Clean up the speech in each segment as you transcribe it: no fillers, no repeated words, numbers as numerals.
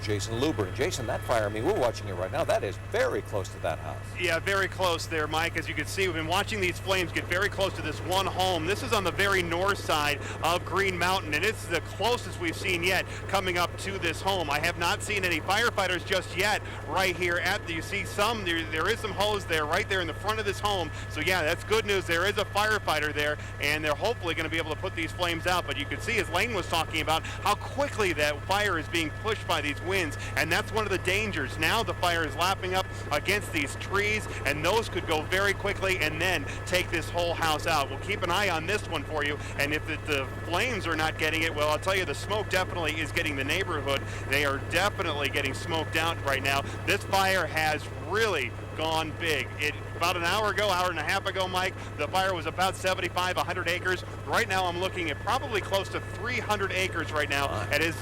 Jayson Luber. And Jayson, that fire, I mean, we're watching it right now. That is very close to that house. Yeah, very close there, Mike. As you can see, we've been watching these flames get very close to this one home. This is on the very north side of Green Mountain, and it's the closest we've seen yet coming up to this home. I have not seen any firefighters just yet right here at the, you see some, there is some hose there right there in the front of this home. So yeah, that's good news. There is a firefighter there, and they're hopefully going to be able to put these flames out. But you can see, as Lane was talking about, how quickly that fire is being pushed by these winds, and that's one of the dangers. Now the fire is lapping up against these trees, and those could go very quickly and then take this whole house out. We'll keep an eye on this one for you, and if the flames are not getting it, well, I'll tell you, the smoke definitely is getting the neighborhood. They are definitely getting smoked out right now. This fire has really gone big. About an hour ago, hour and a half ago, Mike, the fire was about 75, 100 acres. Right now, I'm looking at probably close to 300 acres right now, and it's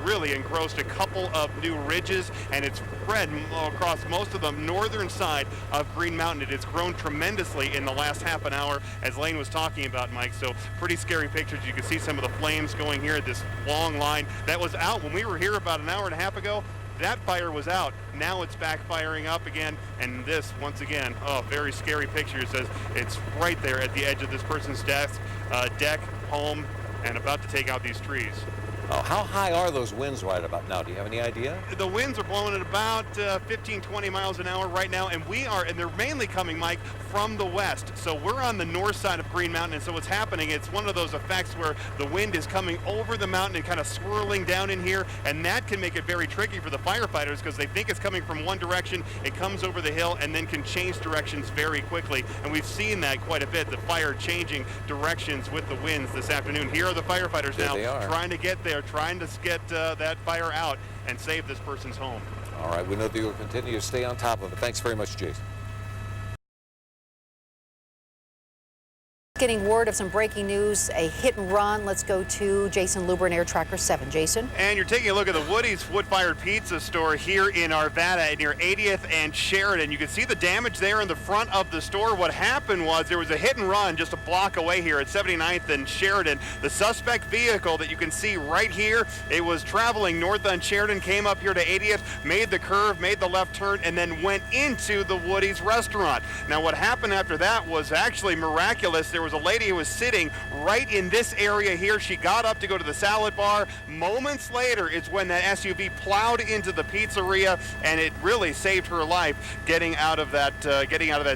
really engrossed a couple of new ridges, and it's spread across most of the northern side of Green Mountain. It has grown tremendously in the last half an hour, as Lane was talking about, Mike. So pretty scary pictures. You can see some of the flames going here, this long line that was out when we were here about an hour and a half ago. That fire was out. Now it's back firing up again, and this, once again, oh, very scary picture. It says it's right there at the edge of this person's deck, home, and about to take out these trees. Oh, how high are those winds right about now? Do you have any idea? The winds are blowing at about 15, 20 miles an hour right now, and they're mainly coming, Mike, from the west. So we're on the north side of Green Mountain, and so what's happening, it's one of those effects where the wind is coming over the mountain and kind of swirling down in here, and that can make it very tricky for the firefighters because they think it's coming from one direction, it comes over the hill, and then can change directions very quickly. And we've seen that quite a bit, the fire changing directions with the winds this afternoon. Here are the firefighters now trying to get there, trying to get that fire out and save this person's home. All right, we know that you'll continue to stay on top of it. Thanks very much, Jayson. Getting word of some breaking news, a hit and run. Let's go to Jayson Luber in Air Tracker 7. Jayson? And you're taking a look at the Woody's wood-fired pizza store here in Arvada near 80th and Sheridan. You can see the damage there in the front of the store. What happened was there was a hit and run just a block away here at 79th and Sheridan. The suspect vehicle that you can see right here, it was traveling north on Sheridan, came up here to 80th, made the curve, made the left turn, and then went into the Woody's restaurant. Now what happened after that was actually miraculous. There was a lady who was sitting right in this area here. She got up to go to the salad bar. Moments later is when that SUV plowed into the pizzeria, and it really saved her life getting out of that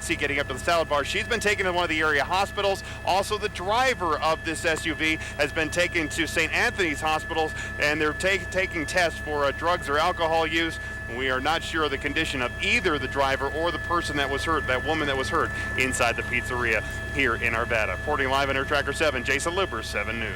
seat, getting up to the salad bar. She's been taken to one of the area hospitals. Also, the driver of this SUV has been taken to St. Anthony's hospitals, and they're taking tests for drugs or alcohol use. We are not sure of the condition of either the driver or the person that was hurt, that woman that was hurt inside the pizzeria here in Arvada. Reporting live on Air Tracker 7, Jayson Luber, 7 News.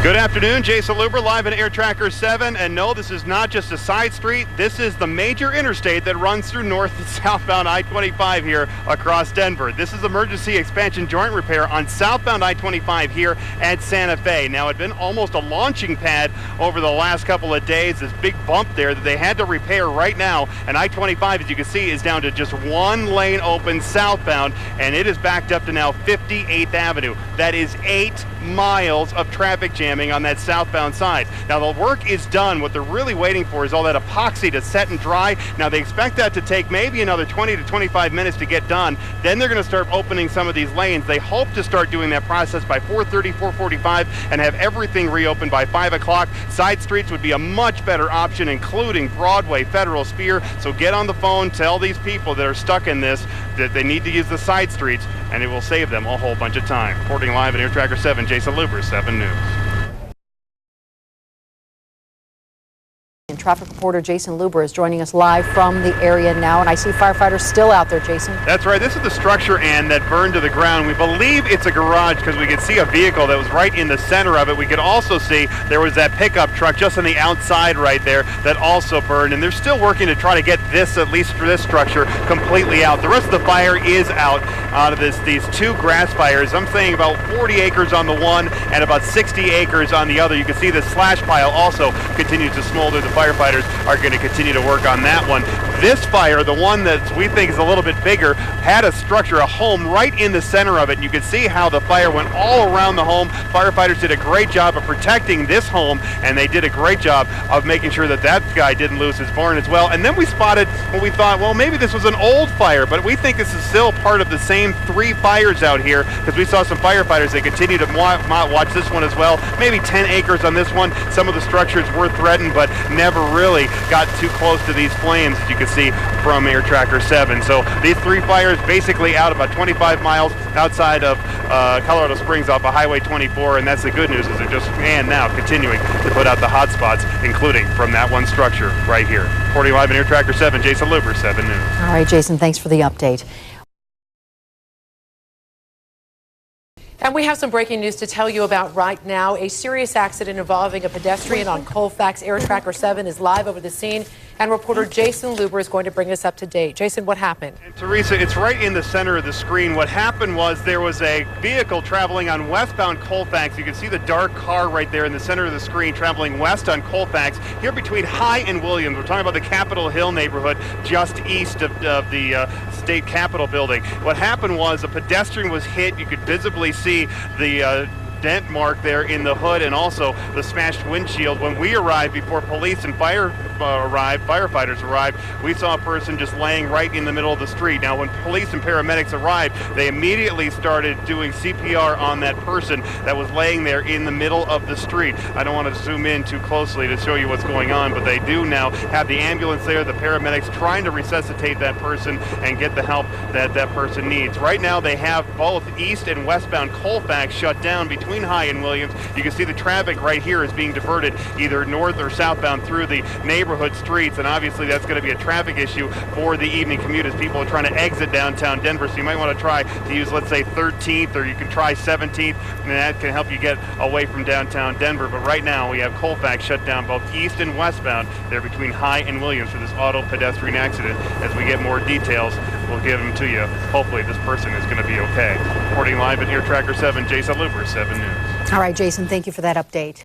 Good afternoon, Jayson Luber live in Air Tracker 7, and no, this is not just a side street, this is the major interstate that runs through north and southbound I-25 here across Denver. This is emergency expansion joint repair on southbound I-25 here at Santa Fe. Now, it's been almost a launching pad over the last couple of days, this big bump there that they had to repair right now, and I-25, as you can see, is down to just one lane open southbound, and it is backed up to now 58th Avenue. That is 8 miles of traffic jam on that southbound side. Now the work is done. What they're really waiting for is all that epoxy to set and dry. Now they expect that to take maybe another 20 to 25 minutes to get done. Then they're going to start opening some of these lanes. They hope to start doing that process by 4:30, 4:45 and have everything reopened by 5 o'clock. Side streets would be a much better option, including Broadway, Federal, Spear. So get on the phone, tell these people that are stuck in this that they need to use the side streets, and it will save them a whole bunch of time. Reporting live at Air Tracker 7, Jayson Luber, 7 News. And traffic reporter Jayson Luber is joining us live from the area now, and I see firefighters still out there, Jayson. That's right. This is the structure end that burned to the ground. We believe it's a garage because we could see a vehicle that was right in the center of it. We could also see there was that pickup truck just on the outside right there that also burned, and they're still working to try to get this, at least for this structure, completely out. The rest of the fire is out of these two grass fires. I'm saying about 40 acres on the one and about 60 acres on the other. You can see the slash pile also continues to smolder. The firefighters are going to continue to work on that one. This fire, the one that we think is a little bit bigger, had a structure, a home right in the center of it. And you can see how the fire went all around the home. Firefighters did a great job of protecting this home, and they did a great job of making sure that that guy didn't lose his barn as well. And then we spotted what we thought, well, maybe this was an old fire, but we think this is still part of the same 3 fires out here, because we saw some firefighters. They continue to watch this one as well. Maybe 10 acres on this one. Some of the structures were threatened, but never really got too close to these flames, as you can see from Air Tracker 7. So these 3 fires basically out about 25 miles outside of Colorado Springs off of Highway 24, and that's the good news, is they're just, and now continuing to put out the hot spots, including from that one structure right here. Reporting live in Air Tracker 7, Jayson Luber, 7 News. All right, Jayson, thanks for the update. And we have some breaking news to tell you about right now. A serious accident involving a pedestrian on Colfax. Air Tracker 7 is live over the scene, and reporter Jayson Luber is going to bring us up to date. Jayson, what happened? And Teresa, it's right in the center of the screen. What happened was there was a vehicle traveling on westbound Colfax. You can see the dark car right there in the center of the screen traveling west on Colfax, here between High and Williams. We're talking about the Capitol Hill neighborhood just east of the state capitol building. What happened was a pedestrian was hit. You could visibly see the dent mark there in the hood, and also the smashed windshield. When we arrived, before police and firefighters arrived, we saw a person just laying right in the middle of the street. Now, when police and paramedics arrived, they immediately started doing CPR on that person that was laying there in the middle of the street. I don't want to zoom in too closely to show you what's going on, but they do now have the ambulance there, the paramedics trying to resuscitate that person and get the help that that person needs. Right now, they have both east and westbound Colfax shut down between High and Williams. You can see the traffic right here is being diverted either north or southbound through the neighborhood streets, and obviously that's going to be a traffic issue for the evening commute as people are trying to exit downtown Denver. So you might want to try to use, let's say, 13th, or you can try 17th, and that can help you get away from downtown Denver. But right now we have Colfax shut down both east and westbound there between High and Williams for this auto pedestrian accident. As we get more details, we'll give them to you. Hopefully this person is going to be okay. Reporting live at Air Tracker 7, Jayson Luber, 7 News. All right, Jayson, thank you for that update.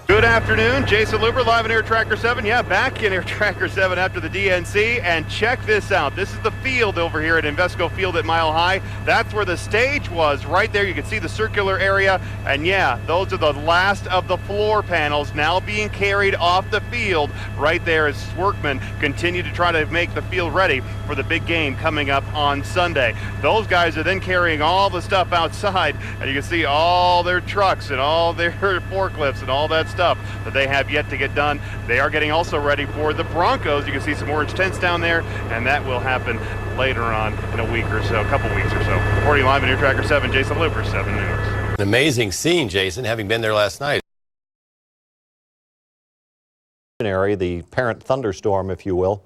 Good afternoon, Jayson Luber live in Air Tracker 7. Yeah, back in Air Tracker 7 after the DNC, and check this out. This is the field over here at Invesco Field at Mile High. That's where the stage was right there. You can see the circular area, and yeah, those are the last of the floor panels now being carried off the field right there as workmen continue to try to make the field ready for the big game coming up on Sunday. Those guys are then carrying all the stuff outside, and you can see all their trucks and all their forklifts and all that stuff that they have yet to get done. They are getting also ready for the Broncos. You can see some orange tents down there, and that will happen later on in a week or so, a couple weeks or so. Reporting live in Air Tracker 7, Jayson Luber, 7 News. An amazing scene, Jayson, having been there last night. The parent thunderstorm, if you will.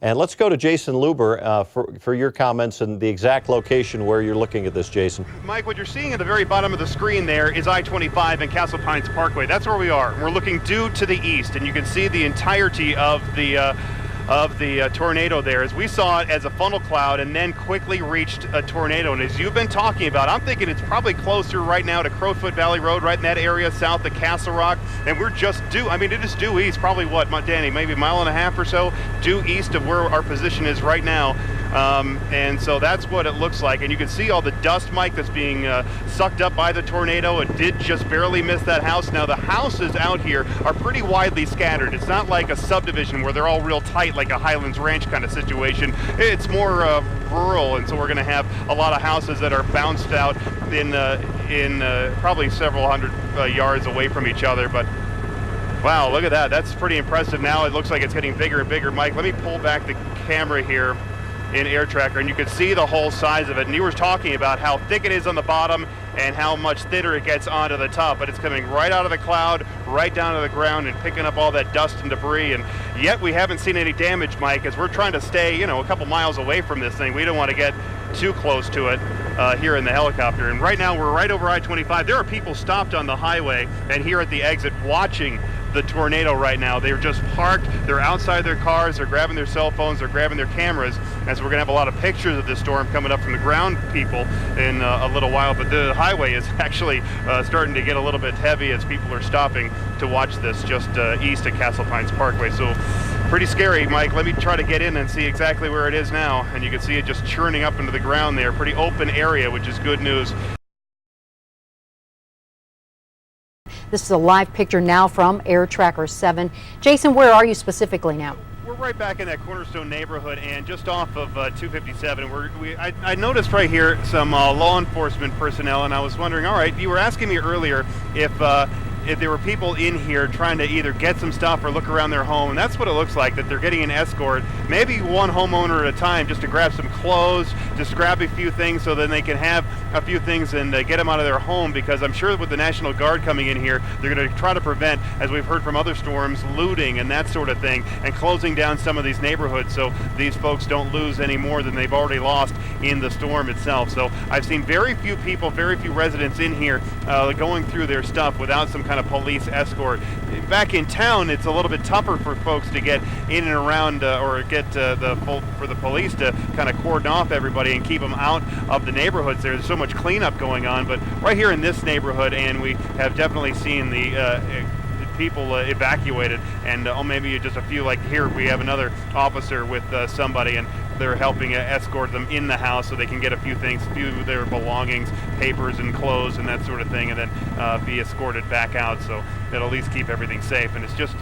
And let's go to Jayson Luber for your comments and the exact location where you're looking at this, Jayson. Mike, what you're seeing at the very bottom of the screen there is I-25 and Castle Pines Parkway. That's where we are. We're looking due to the east, and you can see the entirety of the tornado there, as we saw it as a funnel cloud and then quickly reached a tornado. And as you've been talking about, I'm thinking it's probably closer right now to Crowfoot Valley Road, right in that area south of Castle Rock. And we're just due, I mean, it is due east, probably what, Danny, maybe a mile and a half or so due east of where our position is right now. And so that's what it looks like. And you can see all the dust, Mike, that's being sucked up by the tornado. It did just barely miss that house. Now, the houses out here are pretty widely scattered. It's not like a subdivision where they're all real tight, like a Highlands Ranch kind of situation. It's more rural, and so we're going to have a lot of houses that are bounced out in probably several hundred yards away from each other. But wow, look at that. That's pretty impressive. Now it looks like it's getting bigger and bigger. Mike, let me pull back the camera here in Air Tracker, and you can see the whole size of it. And you were talking about how thick it is on the bottom and how much thinner it gets onto the top, but it's coming right out of the cloud, right down to the ground, and picking up all that dust and debris. And yet we haven't seen any damage, Mike, as we're trying to stay, a couple miles away from this thing. We don't want to get too close to it here in the helicopter. And right now we're right over I-25. There are people stopped on the highway and here at the exit watching the tornado right now. They're just parked, they're outside their cars, they're grabbing their cell phones, they're grabbing their cameras, as we're going to have a lot of pictures of this storm coming up from the ground people in a little while. But the highway is actually starting to get a little bit heavy as people are stopping to watch this just east of Castle Pines Parkway. So pretty scary, Mike. Let me try to get in and see exactly where it is now. And you can see it just churning up into the ground there. Pretty open area, which is good news. This is a live picture now from Air Tracker 7. Jason, where are you specifically now? We're right back in that Cornerstone neighborhood and just off of 257. I noticed right here some law enforcement personnel, and I was wondering, all right, you were asking me earlier if there were people in here trying to either get some stuff or look around their home, and that's what it looks like, that they're getting an escort, maybe one homeowner at a time, just to grab some clothes, just grab a few things so then they can have a few things and get them out of their home, because I'm sure with the National Guard coming in here, they're going to try to prevent, as we've heard from other storms, looting and that sort of thing, and closing down some of these neighborhoods so these folks don't lose any more than they've already lost in the storm itself. So I've seen very few people, very few residents in here going through their stuff without some kind of police escort. Back in town, it's a little bit tougher for folks to get in and around or get for the police to kind of cordon off everybody and keep them out of the neighborhoods. There's so much cleanup going on, but right here in this neighborhood, and we have definitely seen the people evacuated, and maybe just a few. Like here, we have another officer with somebody, and they're helping escort them in the house so they can get a few things, a few of their belongings, papers and clothes and that sort of thing, and then be escorted back out, so it'll at least keep everything safe. And it's just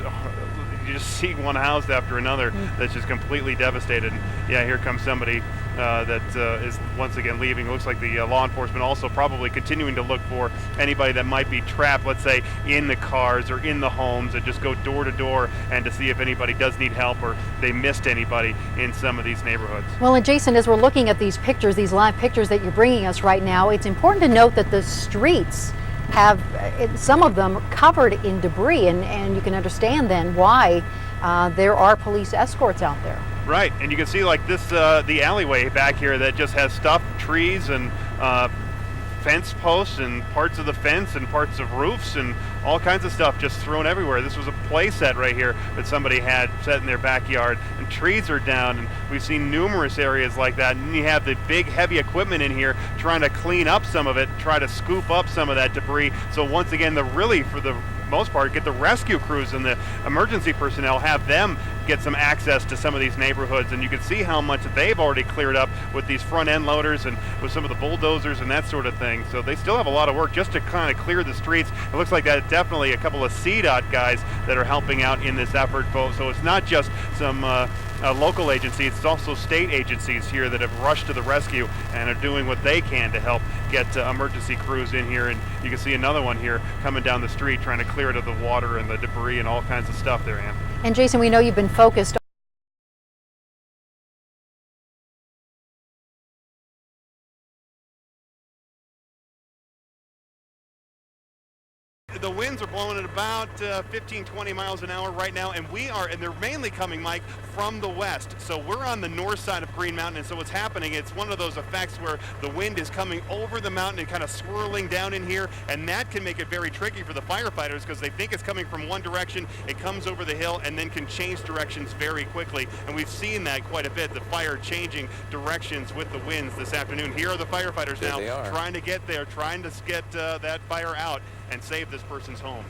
you just see one house after another that's just completely devastated. And yeah, here comes somebody that is once again leaving. It looks like the law enforcement also probably continuing to look for anybody that might be trapped, let's say, in the cars or in the homes, and just go door to door and to see if anybody does need help or they missed anybody in some of these neighborhoods. Well, and Jason, as we're looking at these pictures, these live pictures that you're bringing us right now, it's important to note that the streets have some of them covered in debris, and you can understand then why there are police escorts out there. Right, and you can see like this, the alleyway back here that just has stuff, trees and fence posts and parts of the fence and parts of roofs and all kinds of stuff just thrown everywhere. This was a play set right here that somebody had set in their backyard, and trees are down, and we've seen numerous areas like that. And you have the big heavy equipment in here trying to clean up some of it, try to scoop up some of that debris. So once again, for the most part, get the rescue crews and the emergency personnel, have them get some access to some of these neighborhoods. And you can see how much they've already cleared up with these front end loaders and with some of the bulldozers and that sort of thing. So they still have a lot of work just to kind of clear the streets. It looks like that definitely a couple of CDOT guys that are helping out in this effort. So it's not just some local agencies, it's also state agencies here that have rushed to the rescue and are doing what they can to help get emergency crews in here. And you can see another one here coming down the street trying to clear it of the water and the debris and all kinds of stuff there, Ann. And Jason, we know you've been focused The winds are blowing at about 15-20 miles an hour right now, and they're mainly coming, Mike, from the west. So we're on the north side of Green Mountain, and so what's happening, it's one of those effects where the wind is coming over the mountain and kind of swirling down in here, and that can make it very tricky for the firefighters because they think it's coming from one direction, it comes over the hill, and then can change directions very quickly. And we've seen that quite a bit, the fire changing directions with the winds this afternoon. Here are the firefighters now trying to get there, trying to get that fire out and save this person's home.